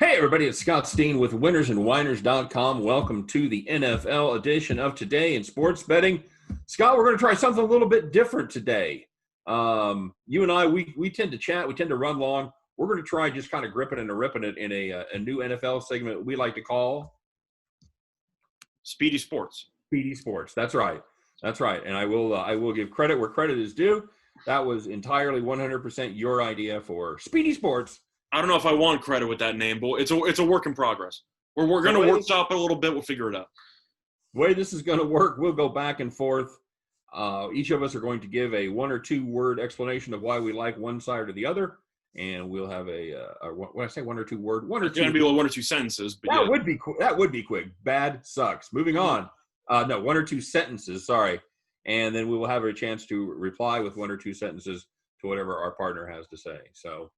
Hey, everybody, it's Scott Steen with winnersandwhiners.com. Welcome to the NFL edition of Today in Sports Betting. Scott, we're going to try something a little bit different today. You and I, we tend to chat. We tend to run long. We're going to try just kind of gripping and ripping it in a new NFL segment we like to call Speedy Sports. Speedy Sports. That's right. That's right. And I will give credit where credit is due. That was entirely 100% your idea for Speedy Sports. I don't know if I want credit with that name, but it's a work in progress. We're going to workshop it a little bit. We'll figure it out. The way this is going to work, we'll go back and forth. Each of us are going to give a one or two word explanation of why we like one side or the other, and we'll have when I say one or two word, one or two. It's going to be one or two sentences. But that would be quick. Bad sucks. Moving on. No, one or two sentences. Sorry, and then we will have a chance to reply with one or two sentences to whatever our partner has to say. So,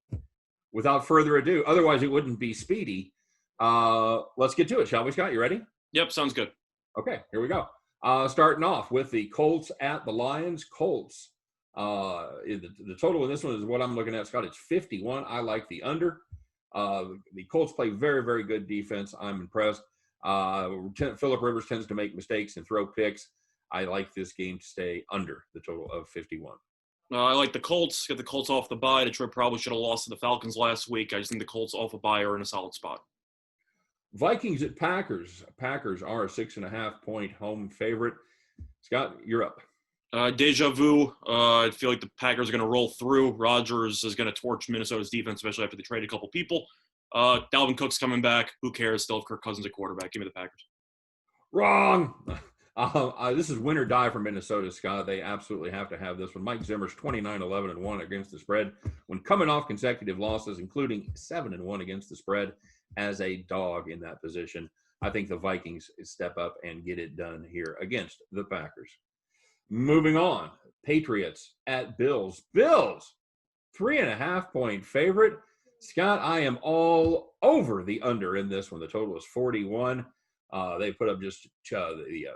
without further ado, otherwise it wouldn't be speedy. Let's get to it, shall we, Scott? You ready? Yep, sounds good. Okay, here we go. Starting off with the Colts at the Lions. Colts. The total in this one is what I'm looking at, Scott. It's 51. I like the under. The Colts play very, very good defense. I'm impressed. Phillip Rivers tends to make mistakes and throw picks. I like this game to stay under the total of 51. I like the Colts. Get the Colts off the bye. Detroit probably should have lost to the Falcons last week. I just think the Colts off a bye are in a solid spot. Vikings at Packers. Packers are a 6.5-point home favorite. Scott, you're up. Deja vu. I feel like the Packers are going to roll through. Rodgers is going to torch Minnesota's defense, especially after they trade a couple people. Dalvin Cook's coming back. Who cares? Still have Kirk Cousins at quarterback. Give me the Packers. Wrong. This is win or die for Minnesota, Scott. They absolutely have to have this one. Mike Zimmer's 29-11-1 against the spread when coming off consecutive losses, including 7-1 against the spread as a dog in that position. I think the Vikings step up and get it done here against the Packers. Moving on, Patriots at Bills. Bills, 3.5-point favorite. Scott, I am all over the under in this one. The total is 41. They put up the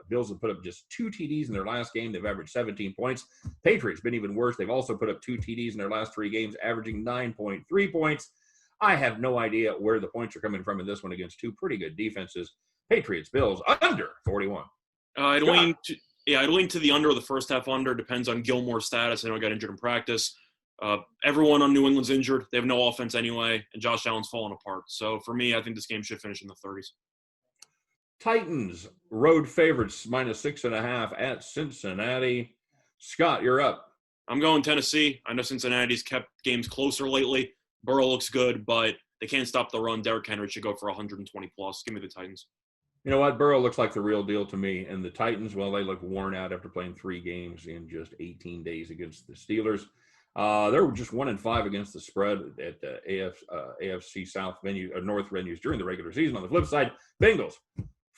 Bills have put up just 2 TDs in their last game. They've averaged 17 points. Patriots been even worse. They've also put up 2 TDs in their last 3 games, averaging 9.3 points. I have no idea where the points are coming from in this one against 2 pretty good defenses. Patriots, Bills, under 41. I'd lean to the under or the first half under. Depends on Gilmore's status. I know he got injured in practice. Everyone on New England's injured. They have no offense anyway, and Josh Allen's falling apart. So for me, I think this game should finish in the 30s. Titans, road favorites, -6.5 at Cincinnati. Scott, you're up. I'm going Tennessee. I know Cincinnati's kept games closer lately. Burrow looks good, but they can't stop the run. Derrick Henry should go for 120+. Give me the Titans. You know what? Burrow looks like the real deal to me. And the Titans, well, they look worn out after playing 3 games in just 18 days against the Steelers. They were just 1-5 against the spread at AFC South North venues during the regular season. On the flip side, Bengals,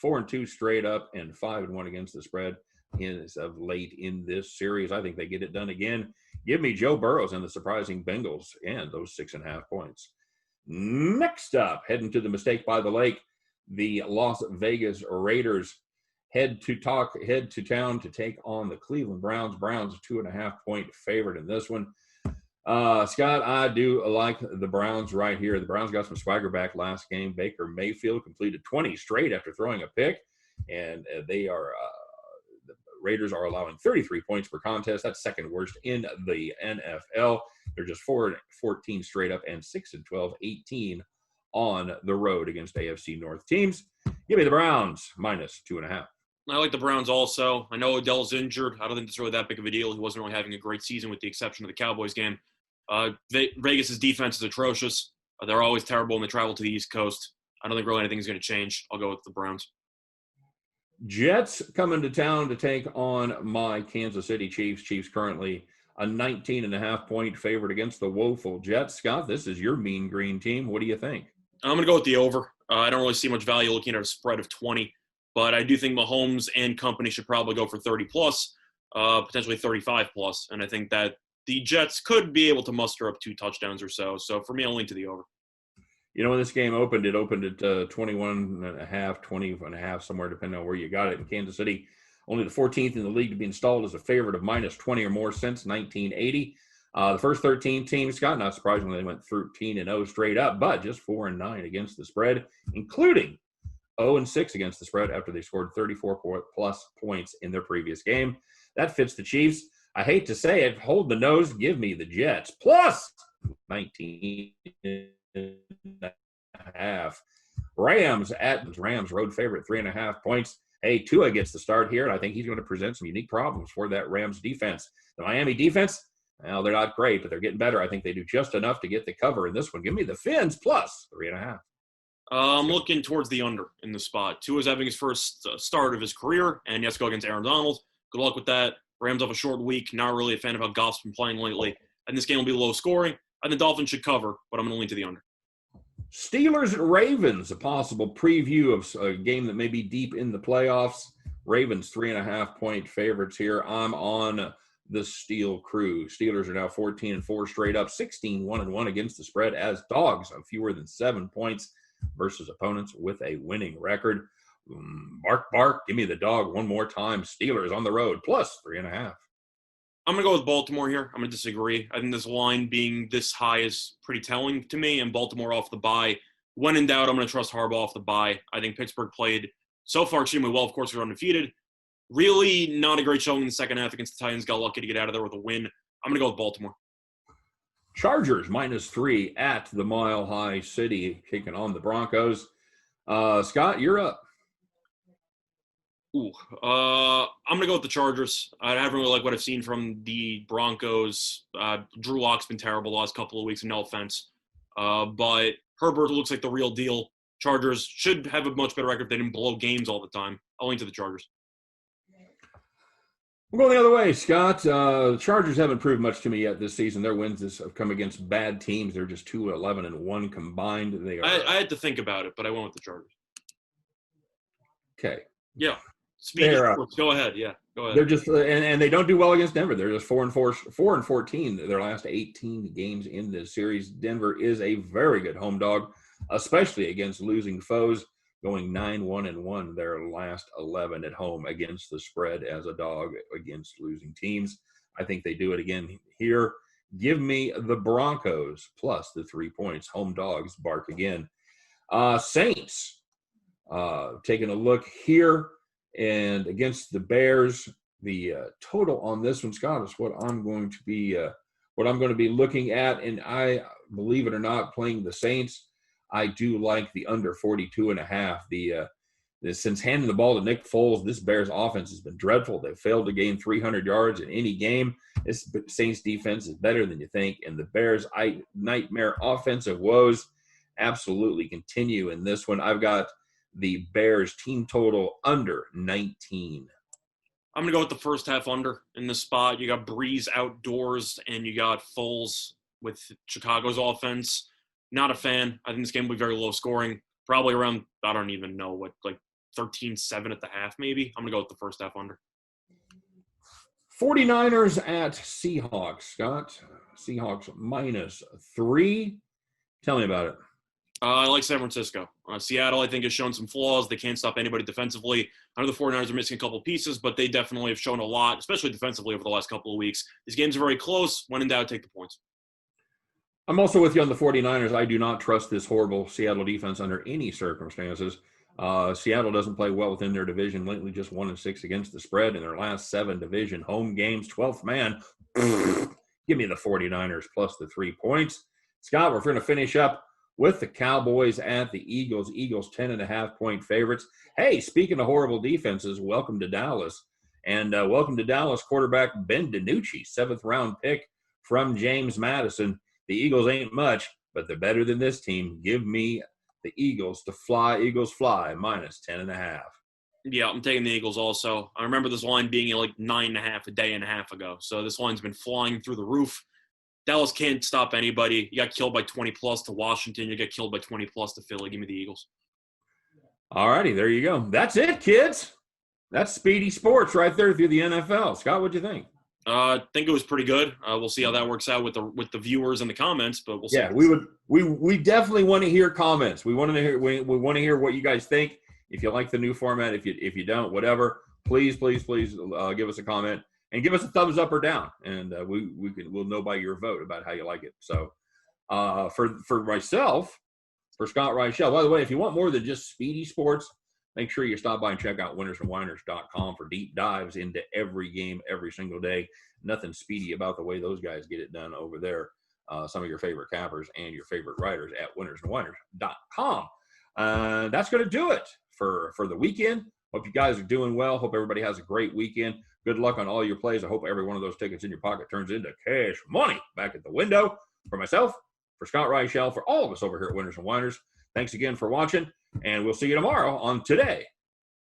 4-2 straight up and 5-1 against the spread as of late in this series. I think they get it done again. Give me Joe Burrows and the surprising Bengals and those 6.5 points. Next up, heading to the mistake by the lake, the Las Vegas Raiders head to town to take on the Cleveland Browns. Browns, 2.5-point favorite in this one. Scott, I do like the Browns right here. The Browns got some swagger back last game. Baker Mayfield completed 20 straight after throwing a pick, and the Raiders are allowing 33 points per contest. That's second worst in the NFL. They're just 4-14 straight up and 6-12, 18 on the road against AFC North teams. Give me the Browns, -2.5. I like the Browns also. I know Odell's injured. I don't think it's really that big of a deal. He wasn't really having a great season with the exception of the Cowboys game. Vegas' defense is atrocious. They're always terrible when they travel to the East Coast. I don't think really anything is going to change. I'll go with the Browns. Jets coming to town to take on my Kansas City Chiefs. Chiefs currently a 19.5-point favorite against the woeful Jets. Scott, this is your mean green team. What do you think? I'm going to go with the over. I don't really see much value looking at a spread of 20, but I do think Mahomes and company should probably go for 30+, potentially 35+, and I think that the Jets could be able to muster up 2 touchdowns or so. So for me, I'll lean to the over. You know, when this game opened, it opened at 21.5, 20.5, somewhere, depending on where you got it. In Kansas City, only the 14th in the league to be installed as a favorite of -20 or more since 1980. The first 13 teams, Scott, not surprisingly, they went 13-0 straight up, but just 4-9 against the spread, including 0-6 against the spread after they scored 34-plus points in their previous game. That fits the Chiefs. I hate to say it, hold the nose, give me the Jets. Plus 19.5. Rams road favorite, 3.5 points. Hey, Tua gets the start here, and I think he's going to present some unique problems for that Rams defense. The Miami defense, well, they're not great, but they're getting better. I think they do just enough to get the cover in this one. Give me the Fins plus 3.5. I'm looking towards the under in the spot. Tua's having his first start of his career, and he has to go against Aaron Donald. Good luck with that. Rams have a short week. Not really a fan of how Goff's been playing lately. And this game will be low scoring. And the Dolphins should cover, but I'm going to lean to the under. Steelers and Ravens, a possible preview of a game that may be deep in the playoffs. Ravens 3.5-point favorites here. I'm on the Steel crew. Steelers are now 14-4 straight up, 16-1-1 against the spread as dogs of fewer than 7 points versus opponents with a winning record. Bark, give me the dog one more time. Steelers on the road, plus 3.5. I'm going to go with Baltimore here. I'm going to disagree. I think this line being this high is pretty telling to me, and Baltimore off the bye. When in doubt, I'm going to trust Harbaugh off the bye. I think Pittsburgh played so far extremely well. Of course, they're undefeated. Really not a great showing in the second half against the Titans. Got lucky to get out of there with a win. I'm going to go with Baltimore. Chargers -3 at the Mile High City, taking on the Broncos. Scott, you're up. I'm going to go with the Chargers. I haven't really liked what I've seen from the Broncos. Drew Lock's been terrible the last couple of weeks, no offense. But Herbert looks like the real deal. Chargers should have a much better record if they didn't blow games all the time. I'll lean to the Chargers. I'm going the other way, Scott. The Chargers haven't proved much to me yet this season. Their wins have come against bad teams. They're just 2-11-1 combined. I had to think about it, but I went with the Chargers. Okay. Yeah. Speedy Sports. Go ahead. Yeah, go ahead. They're just and they don't do well against Denver. They're just 4-14 their last 18 games in this series. Denver is a very good home dog, especially against losing foes. Going 9-1-1 their last 11 at home against the spread as a dog against losing teams. I think they do it again here. Give me the Broncos plus the 3 points. Home dogs bark again. Saints taking a look here and against the Bears. The total on this one, Scott, is what I'm going to be looking at. And I, believe it or not, playing the Saints, I do like the under 42.5. Since handing the ball to Nick Foles, this Bears offense has been dreadful. They've failed to gain 300 yards in any game. This Saints defense is better than you think, and the Bears' nightmare offensive woes absolutely continue in this one. I've got the Bears team total under 19. I'm going to go with the first half under in this spot. You got Breeze outdoors, and you got Foles with Chicago's offense. Not a fan. I think this game will be very low scoring. Probably around, I don't even know what, like 13-7 at the half maybe. I'm going to go with the first half under. 49ers at Seahawks, Scott. Seahawks -3. Tell me about it. I like San Francisco. Seattle, I think, has shown some flaws. They can't stop anybody defensively. I know the 49ers are missing a couple pieces, but they definitely have shown a lot, especially defensively over the last couple of weeks. These games are very close. When in doubt, take the points. I'm also with you on the 49ers. I do not trust this horrible Seattle defense under any circumstances. Seattle doesn't play well within their division lately, just 1-6 against the spread in their last 7 division home games. 12th man. Give me the 49ers plus the 3 points. Scott, we're going to finish up with the Cowboys at the Eagles. Eagles 10.5-point favorites. Hey, speaking of horrible defenses, welcome to Dallas. And welcome to Dallas quarterback Ben DiNucci, 7th-round pick from James Madison. The Eagles ain't much, but they're better than this team. Give me the Eagles to fly. Eagles fly, -10.5. Yeah, I'm taking the Eagles also. I remember this line being like 9.5 a day and a half ago. So this line's been flying through the roof. Dallas can't stop anybody. You got killed by 20-plus to Washington. You get killed by 20-plus to Philly. Give me the Eagles. All righty, there you go. That's it, kids. That's Speedy Sports right there through the NFL. Scott, what'd you think? I think it was pretty good. We'll see how that works out with the viewers and the comments, but we'll see. Yeah, we definitely want to hear comments. We want to hear what you guys think. If you like the new format, if you don't, whatever, please give us a comment. and give us a thumbs up or down, and we'll know by your vote about how you like it. So for myself, for Scott Reichel, by the way, if you want more than just Speedy Sports, make sure you stop by and check out winnersandwhiners.com for deep dives into every game every single day. Nothing speedy about the way those guys get it done over there. Some of your favorite cappers and your favorite writers at winnersandwhiners.com. That's going to do it for the weekend. Hope you guys are doing well. Hope everybody has a great weekend. Good luck on all your plays. I hope every one of those tickets in your pocket turns into cash money back at the window. For myself, for Scott Reichel, for all of us over here at Winners and Whiners, thanks again for watching, and we'll see you tomorrow on Today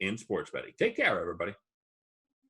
in Sports Betting. Take care, everybody.